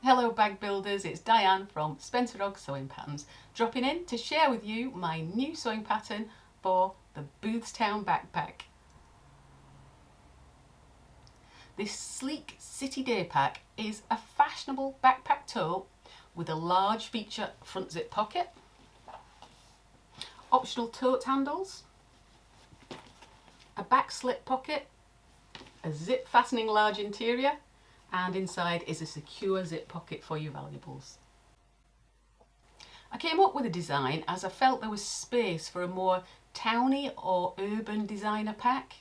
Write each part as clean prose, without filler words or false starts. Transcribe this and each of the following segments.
Hello bag builders, it's Diane from Spencer Ogg Sewing Patterns, dropping in to share with you my new sewing pattern for the Boothstown backpack. This sleek city day pack is a fashionable backpack tote with a large feature front zip pocket, optional tote handles, a back slip pocket, a zip fastening large interior, and inside is a secure zip pocket for your valuables. I came up with a design as I felt there was space for a more towny or urban designer pack.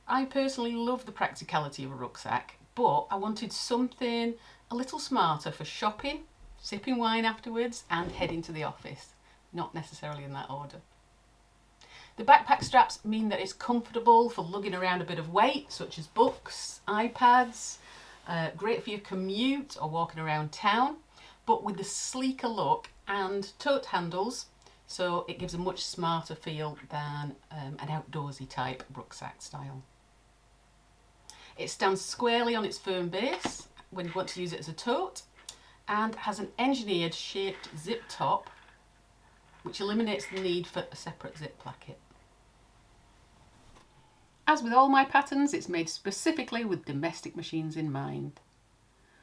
I personally love the practicality of a rucksack, but I wanted something a little smarter for shopping, sipping wine afterwards, and heading to the office. Not necessarily in that order. The backpack straps mean that it's comfortable for lugging around a bit of weight, such as books, iPads, great for your commute or walking around town, but with the sleeker look and tote handles, so it gives a much smarter feel than an outdoorsy type rucksack style. It stands squarely on its firm base when you want to use it as a tote, and has an engineered shaped zip top which eliminates the need for a separate zip placket. As with all my patterns, it's made specifically with domestic machines in mind.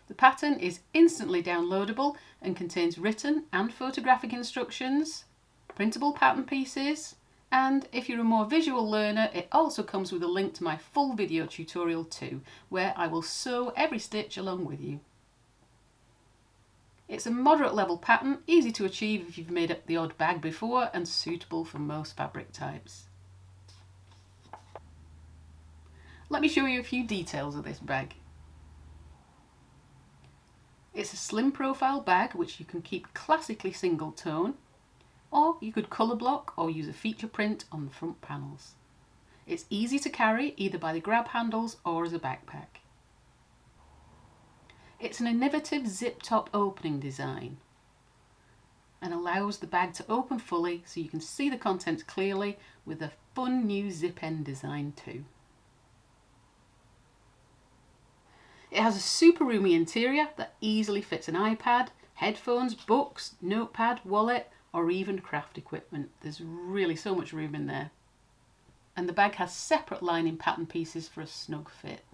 The pattern is instantly downloadable and contains written and photographic instructions, printable pattern pieces, and if you're a more visual learner, it also comes with a link to my full video tutorial too, where I will sew every stitch along with you. It's a moderate level pattern, easy to achieve if you've made up the odd bag before, and suitable for most fabric types. Let me show you a few details of this bag. It's a slim profile bag which you can keep classically single tone, or you could colour block or use a feature print on the front panels. It's easy to carry either by the grab handles or as a backpack. It's an innovative zip top opening design and allows the bag to open fully so you can see the contents clearly, with a fun new zip end design too. It has a super roomy interior that easily fits an iPad, headphones, books, notepad, wallet, or even craft equipment. There's really so much room in there. And the bag has separate lining pattern pieces for a snug fit.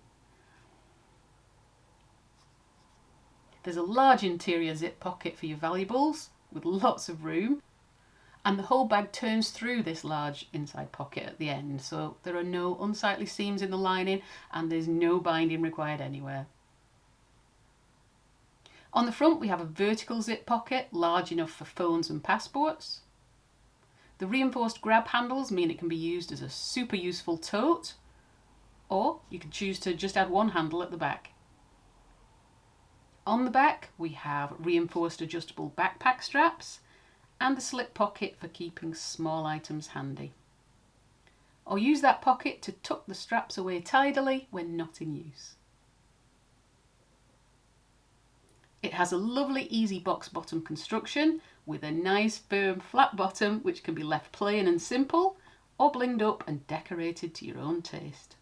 There's a large interior zip pocket for your valuables with lots of room, and the whole bag turns through this large inside pocket at the end, so there are no unsightly seams in the lining and there's no binding required anywhere. On the front we have a vertical zip pocket large enough for phones and passports. The reinforced grab handles mean it can be used as a super useful tote, or you can choose to just add one handle at the back. On the back we have reinforced adjustable backpack straps and a slip pocket for keeping small items handy. Or use that pocket to tuck the straps away tidily when not in use. It has a lovely easy box bottom construction with a nice firm flat bottom which can be left plain and simple, or blinged up and decorated to your own taste.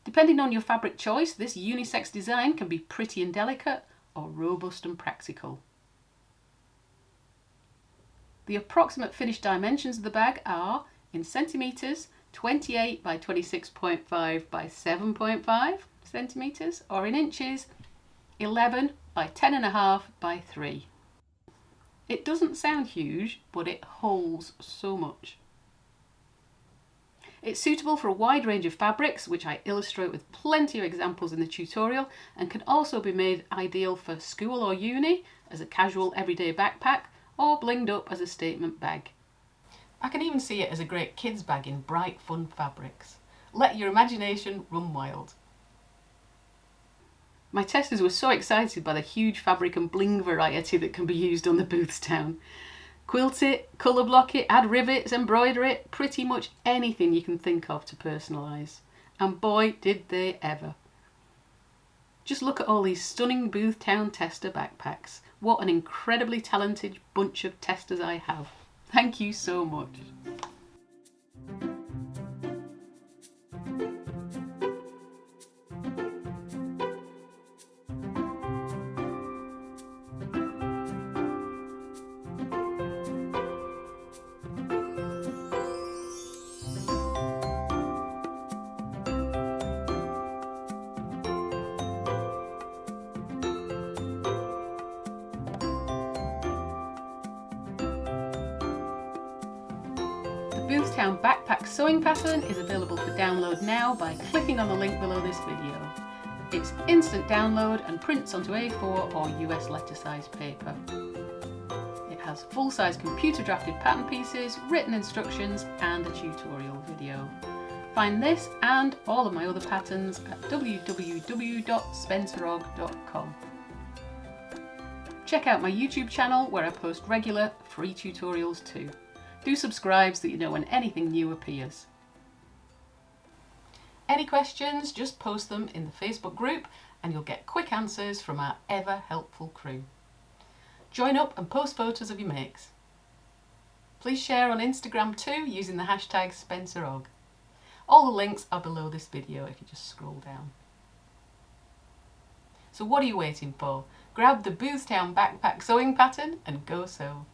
Depending on your fabric choice, this unisex design can be pretty and delicate or robust and practical. The approximate finished dimensions of the bag are, in centimetres, 28 by 26.5 by 7.5 centimetres, or in inches, 11 by 10.5 by 3. It doesn't sound huge, but it holds so much. It's suitable for a wide range of fabrics, which I illustrate with plenty of examples in the tutorial, and can also be made ideal for school or uni as a casual everyday backpack, or blinged up as a statement bag. I can even see it as a great kids bag in bright fun fabrics. Let your imagination run wild. My testers were so excited by the huge fabric and bling variety that can be used on the Boothstown. Quilt it, colour block it, add rivets, embroider it, pretty much anything you can think of to personalise. And boy did they ever. Just look at all these stunning Boothstown tester backpacks. What an incredibly talented bunch of testers I have. Thank you so much. Boothstown backpack sewing pattern is available for download now by clicking on the link below this video. It's instant download and prints onto A4 or US letter size paper. It has full-size computer drafted pattern pieces, written instructions and a tutorial video. Find this and all of my other patterns at www.spencerog.com. Check out my YouTube channel where I post regular free tutorials too. Do subscribe so that you know when anything new appears. Any questions, just post them in the Facebook group and you'll get quick answers from our ever helpful crew. Join up and post photos of your makes. Please share on Instagram too using the hashtag SpencerOg. All the links are below this video if you just scroll down. So what are you waiting for? Grab the Boothstown backpack sewing pattern and go sew.